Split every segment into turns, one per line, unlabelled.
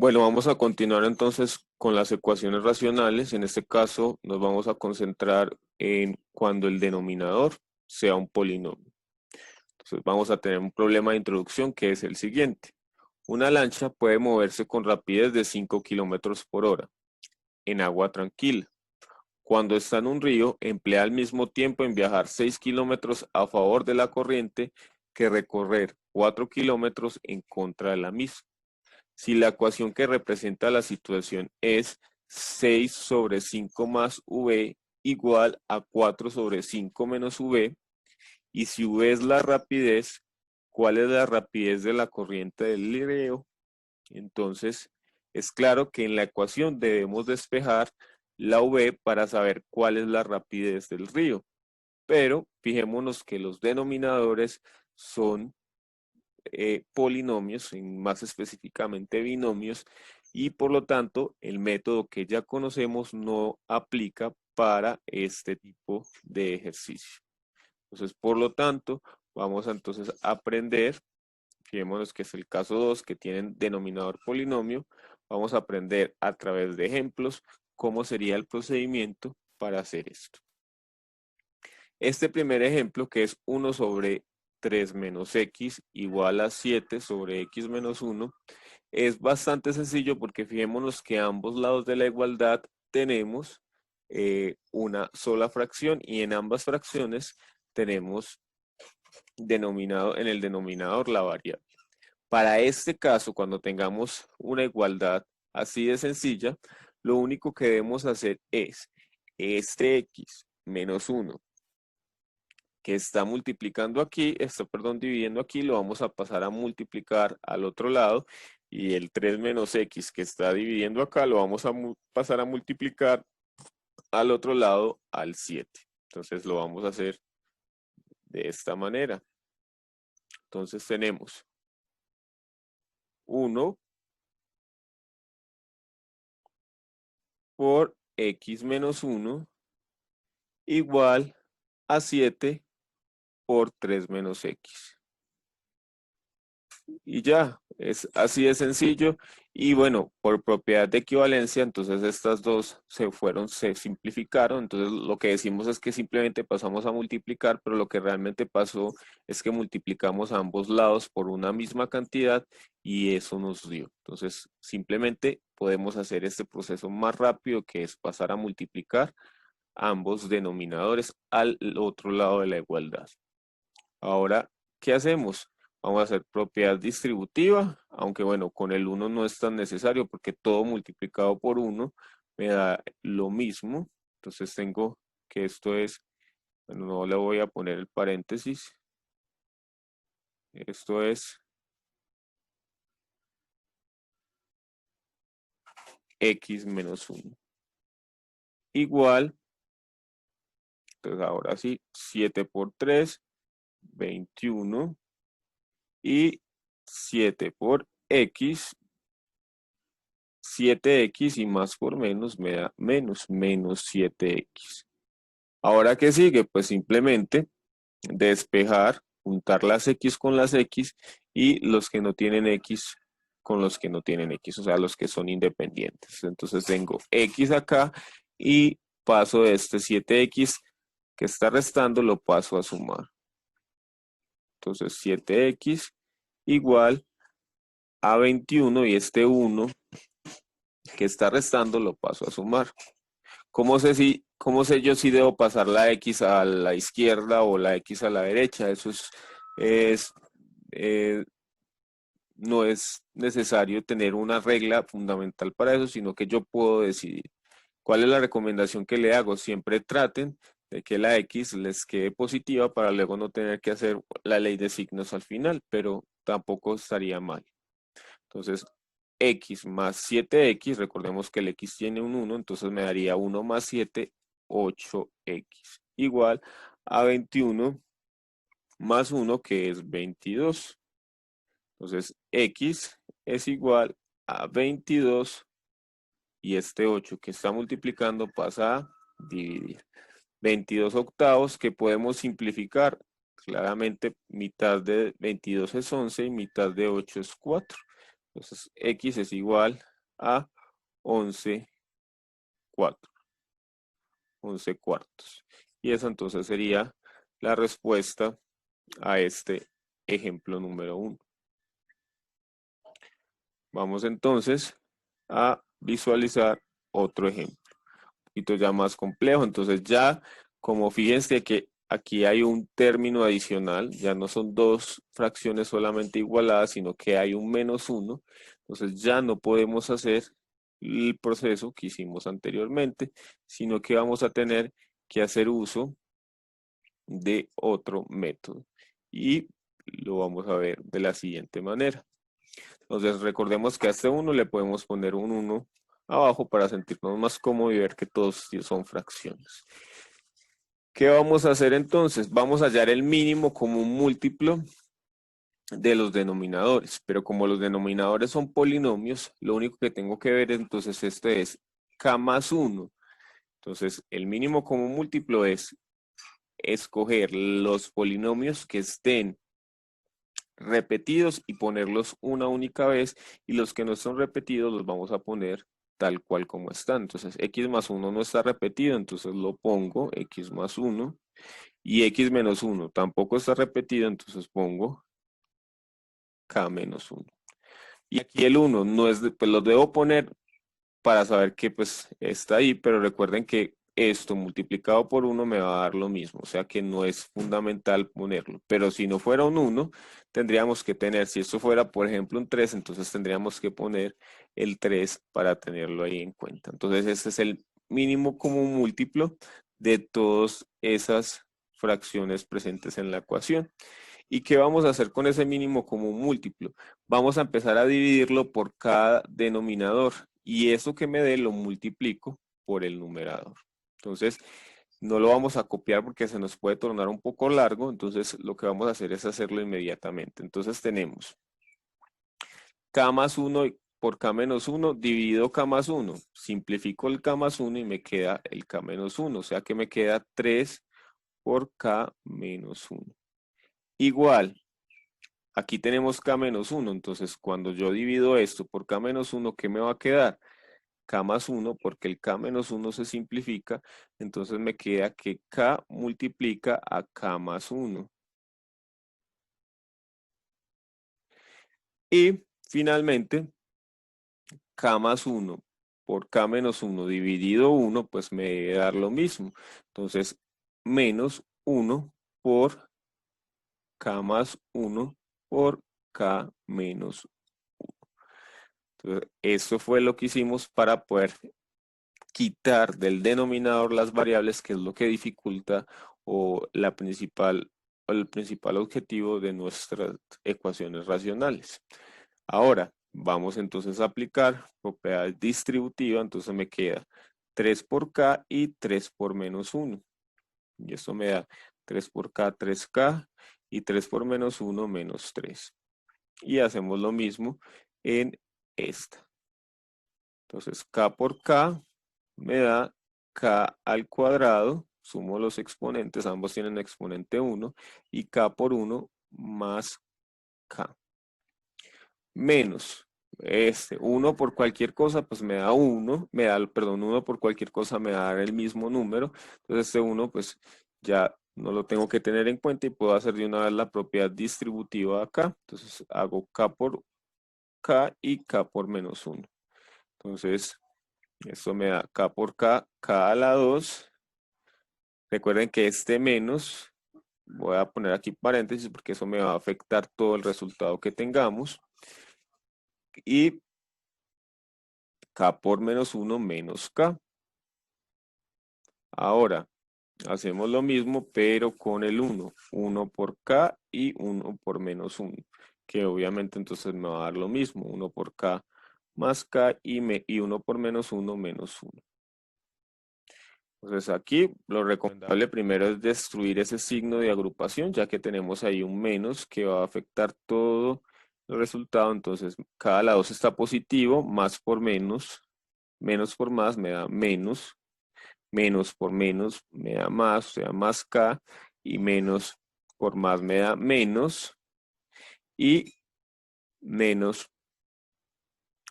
Bueno, vamos a continuar entonces con las ecuaciones racionales. En este caso nos vamos a concentrar en cuando el denominador sea un polinomio. Entonces vamos a tener un problema de introducción que es el siguiente. Una lancha puede moverse con rapidez de 5 kilómetros por hora en agua tranquila. Cuando está en un río, emplea al mismo tiempo en viajar 6 kilómetros a favor de la corriente que recorrer 4 kilómetros en contra de la misma. Si la ecuación que representa la situación es 6 sobre 5 más v igual a 4 sobre 5 menos v, y si v es la rapidez, ¿cuál es la rapidez de la corriente del río? Entonces, es claro que en la ecuación debemos despejar la v para saber cuál es la rapidez del río. Pero fijémonos que los denominadores son polinomios, más específicamente binomios, y por lo tanto el método que ya conocemos no aplica para este tipo de ejercicio. Entonces, por lo tanto, vamos a entonces aprender, fijémonos que es el caso 2, que tienen denominador polinomio, vamos a aprender a través de ejemplos cómo sería el procedimiento para hacer esto. Este primer ejemplo, que es 1 sobre 3 menos x igual a 7 sobre x menos 1, es bastante sencillo porque fijémonos que a ambos lados de la igualdad tenemos una sola fracción y en ambas fracciones tenemos en el denominador la variable. Para este caso, cuando tengamos una igualdad así de sencilla, lo único que debemos hacer es este x menos 1 que está multiplicando aquí, dividiendo aquí, lo vamos a pasar a multiplicar al otro lado, y el 3 menos x que está dividiendo acá, lo vamos a pasar a multiplicar al otro lado al 7. Entonces lo vamos a hacer de esta manera. Entonces tenemos 1 por x menos 1 igual a 7 por 3 menos x. Y ya, es así de sencillo. Y bueno, por propiedad de equivalencia, entonces estas dos se simplificaron. Entonces lo que decimos es que simplemente pasamos a multiplicar, pero lo que realmente pasó es que multiplicamos a ambos lados por una misma cantidad y eso nos dio. Entonces simplemente podemos hacer este proceso más rápido, que es pasar a multiplicar ambos denominadores al otro lado de la igualdad. Ahora, ¿qué hacemos? Vamos a hacer propiedad distributiva, aunque bueno, con el 1 no es tan necesario porque todo multiplicado por 1 me da lo mismo. Entonces tengo que esto es, bueno, no le voy a poner el paréntesis. Esto es x menos 1. Igual, entonces ahora sí, 7 por 3, 21. Y 7 por x, 7x y más por menos me da menos 7x. Ahora, ¿qué sigue? Pues simplemente despejar, juntar las x con las x y los que no tienen x con los que no tienen x, o sea, los que son independientes. Entonces tengo x acá y paso de este 7x que está restando, lo paso a sumar. Entonces 7x igual a 21 y este 1 que está restando lo paso a sumar. ¿Cómo sé yo si debo pasar la X a la izquierda o la X a la derecha? Eso es eh, no es necesario tener una regla fundamental para eso, sino que yo puedo decidir. ¿Cuál es la recomendación que le hago? Siempre traten de que la X les quede positiva para luego no tener que hacer la ley de signos al final, pero tampoco estaría mal. Entonces, x más 7x, recordemos que el x tiene un 1, entonces me daría 1 más 7, 8x, igual a 21 más 1, que es 22. Entonces, x es igual a 22 y este 8 que está multiplicando pasa a dividir. 22 octavos que podemos simplificar. Claramente, mitad de 22 es 11 y mitad de 8 es 4. Entonces, x es igual a 11 cuartos. Y esa entonces sería la respuesta a este ejemplo número 1. Vamos entonces a visualizar otro ejemplo, un poquito ya más complejo. Entonces ya, como fíjense que aquí hay un término adicional, ya no son dos fracciones solamente igualadas, sino que hay un -1. Entonces ya no podemos hacer el proceso que hicimos anteriormente, sino que vamos a tener que hacer uso de otro método. Y lo vamos a ver de la siguiente manera. Entonces recordemos que a este 1 le podemos poner un 1 abajo para sentirnos más cómodos y ver que todos son fracciones. ¿Qué vamos a hacer entonces? Vamos a hallar el mínimo común múltiplo de los denominadores, pero como los denominadores son polinomios, lo único que tengo que ver entonces este es k más 1. Entonces el mínimo común múltiplo es escoger los polinomios que estén repetidos y ponerlos una única vez, y los que no son repetidos los vamos a poner tal cual como están. Entonces x más 1 no está repetido, entonces lo pongo x más 1, y x menos 1 tampoco está repetido, entonces pongo k menos 1. Y aquí el 1 no es, pues lo debo poner para saber que pues está ahí, pero recuerden que esto multiplicado por 1 me va a dar lo mismo, o sea que no es fundamental ponerlo, pero si no fuera un 1, tendríamos que tener, si esto fuera por ejemplo un 3, entonces tendríamos que poner el 3 para tenerlo ahí en cuenta. Entonces este es el mínimo común múltiplo de todas esas fracciones presentes en la ecuación. ¿Y qué vamos a hacer con ese mínimo común múltiplo? Vamos a empezar a dividirlo por cada denominador, y eso que me dé lo multiplico por el numerador. Entonces, no lo vamos a copiar porque se nos puede tornar un poco largo, entonces lo que vamos a hacer es hacerlo inmediatamente. Entonces tenemos k más 1 por k menos 1 dividido k más 1. Simplifico el k más 1 y me queda el k menos 1, o sea que me queda 3 por k menos 1. Igual, aquí tenemos k menos 1, entonces cuando yo divido esto por k menos 1, ¿qué me va a quedar? K más 1, porque el k menos 1 se simplifica, entonces me queda que k multiplica a k más 1. Y finalmente, k más 1 por k menos 1 dividido 1, pues me debe dar lo mismo. Entonces, menos 1 por k más 1 por k menos 1. Entonces, eso fue lo que hicimos para poder quitar del denominador las variables, que es lo que dificulta o el principal objetivo de nuestras ecuaciones racionales. Ahora, vamos entonces a aplicar propiedad distributiva, entonces me queda 3 por k y 3 por menos 1. Y esto me da 3 por k, 3k, y 3 por menos 1, menos 3. Y hacemos lo mismo en esta. Entonces, k por k me da k al cuadrado, sumo los exponentes, ambos tienen exponente 1, y k por 1 más k. Menos 1 por cualquier cosa, pues me da 1, perdón, 1 por cualquier cosa me da el mismo número. Entonces este 1 pues ya no lo tengo que tener en cuenta y puedo hacer de una vez la propiedad distributiva acá. Entonces hago k por k y k por menos 1. Entonces esto me da k por k, k a la 2. Recuerden que este menos, voy a poner aquí paréntesis porque eso me va a afectar todo el resultado que tengamos. Y k por menos 1 menos k. Ahora, hacemos lo mismo, pero con el 1. 1 por k y 1 por menos 1. Que obviamente entonces me va a dar lo mismo. 1 por k más k y 1 por menos 1 menos 1. Entonces aquí lo recomendable primero es destruir ese signo de agrupación, ya que tenemos ahí un menos que va a afectar todo el resultado. Entonces cada lado está positivo, más por menos por más me da menos, menos por menos me da más, o sea, más k, y menos por más me da menos, y menos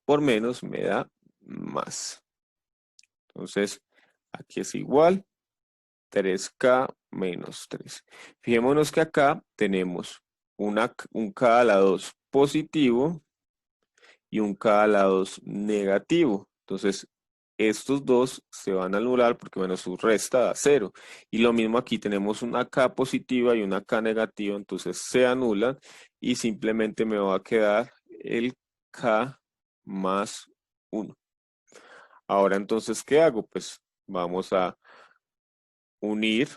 por menos me da más. Entonces, aquí es igual 3K menos 3. Fijémonos que acá tenemos un K a la 2 positivo y un K a la 2 negativo. Entonces, estos dos se van a anular porque, bueno, su resta da 0. Y lo mismo aquí, tenemos una K positiva y una K negativa, entonces se anulan y simplemente me va a quedar el K más 1. Ahora entonces, ¿qué hago? Pues vamos a unir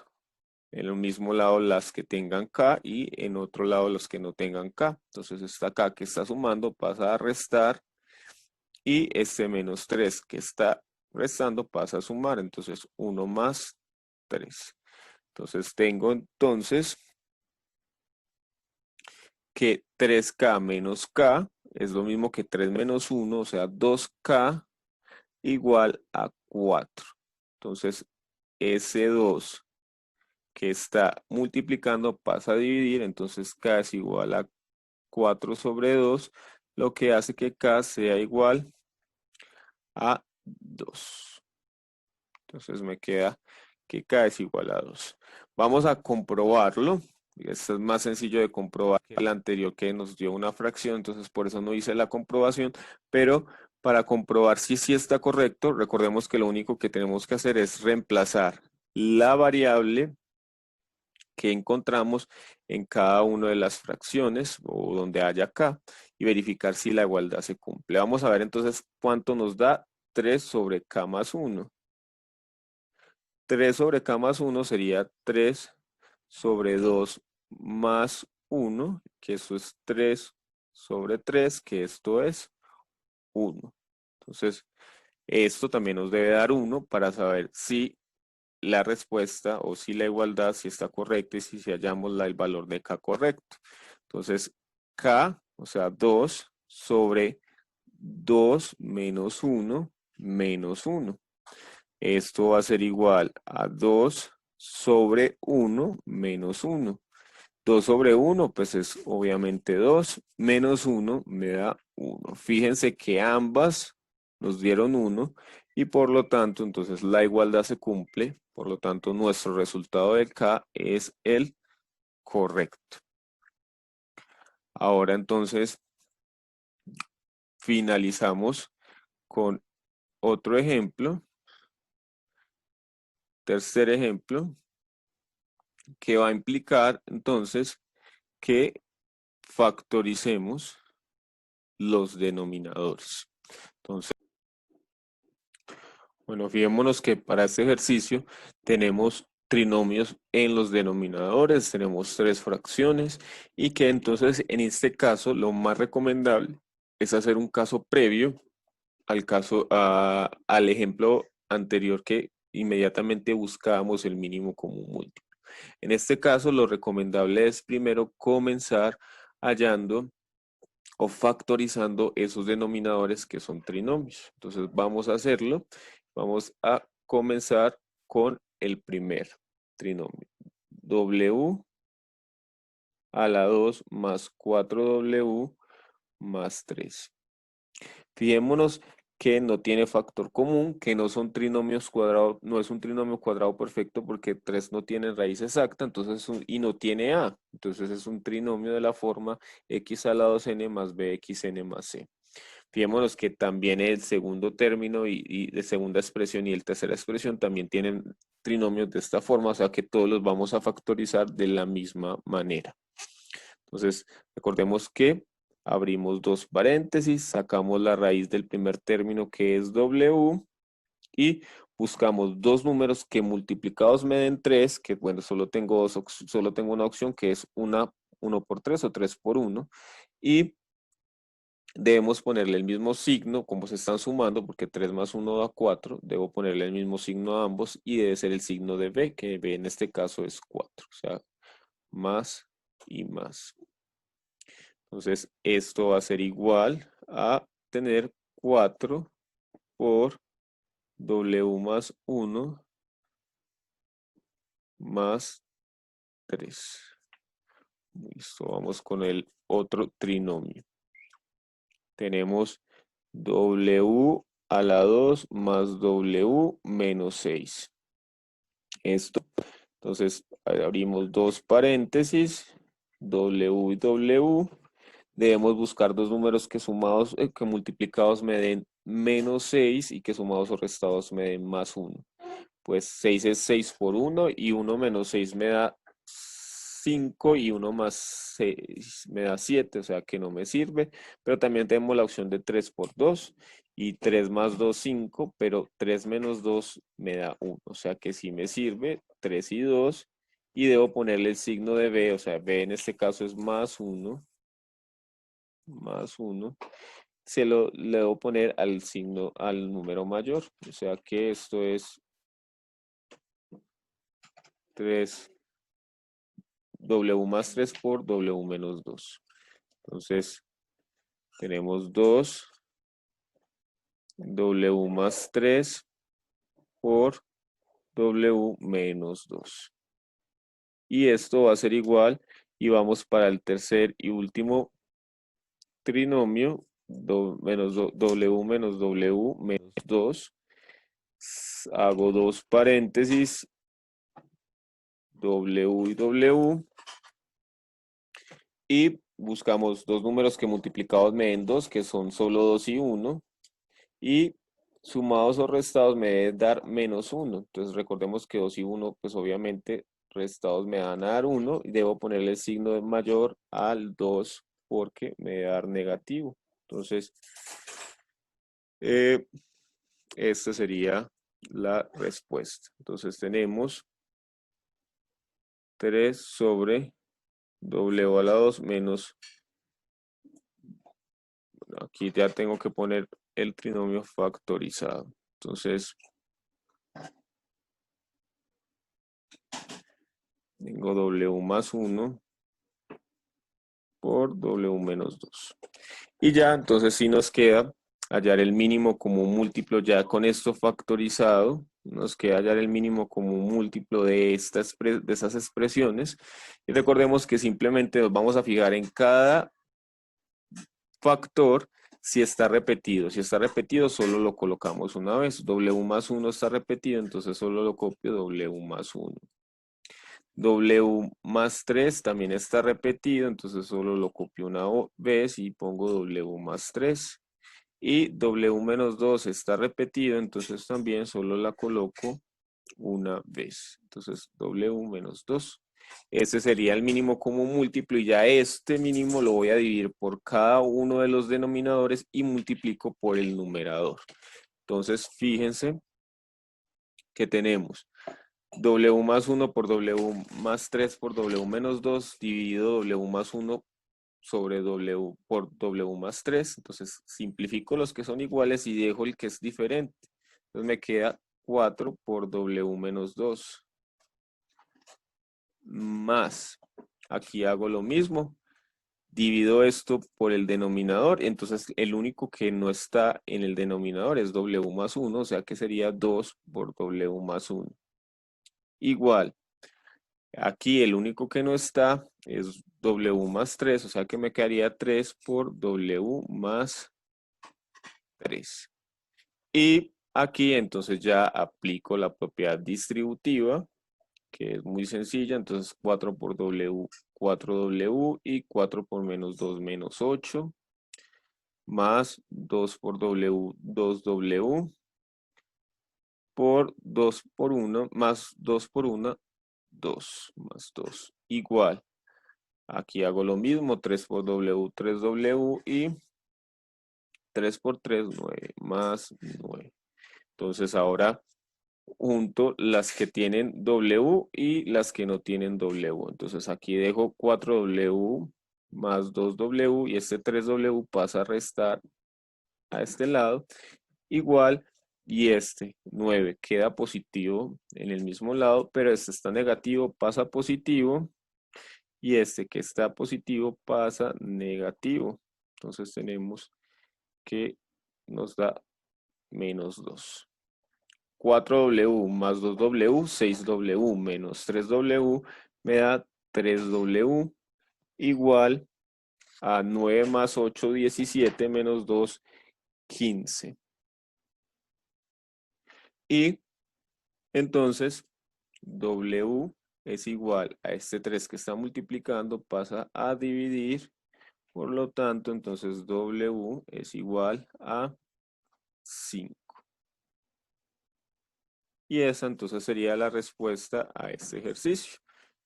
en un mismo lado las que tengan K y en otro lado los que no tengan K. Entonces esta K que está sumando pasa a restar y este menos 3 que está restando pasa a sumar. Entonces 1 más 3. Entonces tengo entonces que 3K menos K es lo mismo que 3 menos 1, o sea 2K igual a 4. Entonces ese 2 que está multiplicando pasa a dividir, entonces K es igual a 4 sobre 2, lo que hace que K sea igual a 2. Entonces me queda que K es igual a 2. Vamos a comprobarlo. Esto es más sencillo de comprobar que el anterior que nos dio una fracción, entonces por eso no hice la comprobación, pero para comprobar si sí está correcto, recordemos que lo único que tenemos que hacer es reemplazar la variable que encontramos en cada una de las fracciones o donde haya K y verificar si la igualdad se cumple. Vamos a ver entonces cuánto nos da 3 sobre K más 1. 3 sobre K más 1 sería 3 sobre 2 más 1, que eso es 3 sobre 3, que esto es 1. Entonces, esto también nos debe dar 1 para saber si la respuesta o si la igualdad si está correcta y si hallamos el valor de K correcto. Entonces, K, o sea, 2 sobre 2 menos 1 menos 1. Esto va a ser igual a 2 sobre 1 menos 1. 2 sobre 1, pues es obviamente 2, menos 1 me da 1. Fíjense que ambas nos dieron 1 y por lo tanto, entonces la igualdad se cumple, por lo tanto nuestro resultado de K es el correcto. Ahora entonces finalizamos con otro ejemplo, tercer ejemplo, que va a implicar entonces que factoricemos los denominadores. Entonces, bueno, fijémonos que para este ejercicio tenemos trinomios en los denominadores, tenemos 3 fracciones y que entonces en este caso lo más recomendable es hacer un caso previo al ejemplo anterior que inmediatamente buscábamos el mínimo común múltiplo. En este caso lo recomendable es primero comenzar hallando o factorizando esos denominadores que son trinomios. Entonces vamos a hacerlo. Vamos a comenzar con el primer trinomio. W a la 2 más 4W más 3. Fijémonos que no tiene factor común, que no son trinomios cuadrados, no es un trinomio cuadrado perfecto porque 3 no tiene raíz exacta, entonces y no tiene a, entonces es un trinomio de la forma x a la 2n más bxn más c. Fijémonos que también el segundo término y de segunda expresión y el tercera expresión también tienen trinomios de esta forma, o sea que todos los vamos a factorizar de la misma manera. Entonces, recordemos que abrimos dos paréntesis, sacamos la raíz del primer término que es W y buscamos dos números que multiplicados me den 3, que bueno, solo tengo una opción que es 1 por 3 o 3 por 1 y debemos ponerle el mismo signo, como se están sumando, porque 3 más 1 da 4, debo ponerle el mismo signo a ambos y debe ser el signo de B, que B en este caso es 4, o sea, más y más. Entonces, esto va a ser igual a tener 4 por W más 1 más 3. Listo, vamos con el otro trinomio. Tenemos W a la 2 más W menos 6. Esto, entonces abrimos dos paréntesis, W y W. Debemos buscar dos números que sumados, que multiplicados me den menos 6 y que sumados o restados me den más 1. Pues 6 es 6 por 1 y 1 menos 6 me da 5 y 1 más 6 me da 7, o sea que no me sirve. Pero también tenemos la opción de 3 por 2 y 3 más 2, 5, pero 3 menos 2 me da 1, o sea que sí me sirve 3 y 2 y debo ponerle el signo de B, o sea, B en este caso es más 1, le debo poner al signo, al número mayor, o sea que esto es 3, W más 3 por W menos 2. Entonces, tenemos 2, W más 3 por W menos 2. Y esto va a ser igual, y vamos para el tercer y último trinomio, W menos W menos 2. Hago dos paréntesis, W y W. Y buscamos dos números que multiplicados me den 2, que son solo 2 y 1. Y sumados o restados me deben dar menos 1. Entonces recordemos que 2 y 1, pues obviamente restados me van a dar 1. Y debo ponerle el signo de mayor al 2 porque me debe dar negativo. Entonces, esta sería la respuesta. Entonces tenemos 3 sobre W a la 2 menos, bueno, aquí ya tengo que poner el trinomio factorizado. Entonces, tengo W más 1 por W menos 2. Y ya, entonces sí nos queda hallar el mínimo común múltiplo ya con esto factorizado. Nos queda hallar el mínimo común múltiplo de esas expresiones. Y recordemos que simplemente nos vamos a fijar en cada factor si está repetido. Si está repetido, solo lo colocamos una vez. W más 1 está repetido, entonces solo lo copio W más 1. W más 3 también está repetido, entonces solo lo copio una vez y pongo W más 3. Y W menos 2 está repetido, entonces también solo la coloco una vez. Entonces W menos 2. Este sería el mínimo común múltiplo y ya este mínimo lo voy a dividir por cada uno de los denominadores y multiplico por el numerador. Entonces fíjense que tenemos W más 1 por W más 3 por W menos 2 dividido W más 1 sobre W por W más 3. Entonces simplifico los que son iguales y dejo el que es diferente. Entonces me queda 4 por W menos 2 más, aquí hago lo mismo, divido esto por el denominador, entonces el único que no está en el denominador es W más 1, o sea que sería 2 por W más 1. Igual, aquí el único que no está es W más 3, o sea que me quedaría 3 por W más 3. Y aquí entonces ya aplico la propiedad distributiva, que es muy sencilla. Entonces 4 por W, 4W y 4 por menos 2, menos 8. Más 2 por W, 2W. Por 2 por 1, más 2 por 1, 2, más 2. Igual. Aquí hago lo mismo, 3 por W, 3W y 3 por 3, 9, más 9. Entonces ahora junto las que tienen W y las que no tienen W. Entonces aquí dejo 4W más 2W y este 3W pasa a restar a este lado. Igual, y este 9 queda positivo en el mismo lado, pero este está negativo, pasa a positivo. Y este que está positivo pasa negativo. Entonces tenemos que nos da menos 2. 4W más 2W, 6W menos 3W me da 3W igual a 9 más 8, 17 menos 2, 15. Y entonces W es igual a este 3 que está multiplicando, pasa a dividir, por lo tanto, entonces W es igual a 5. Y esa entonces sería la respuesta a este ejercicio.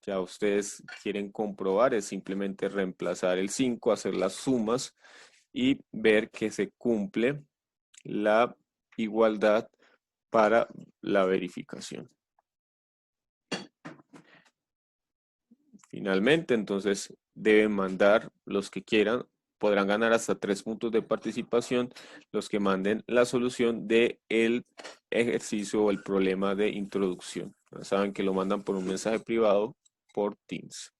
Ya ustedes quieren comprobar, es simplemente reemplazar el 5, hacer las sumas y ver que se cumple la igualdad para la verificación. Finalmente, entonces deben mandar los que quieran, podrán ganar hasta 3 puntos de participación los que manden la solución del ejercicio o el problema de introducción. Ya saben que lo mandan por un mensaje privado por Teams.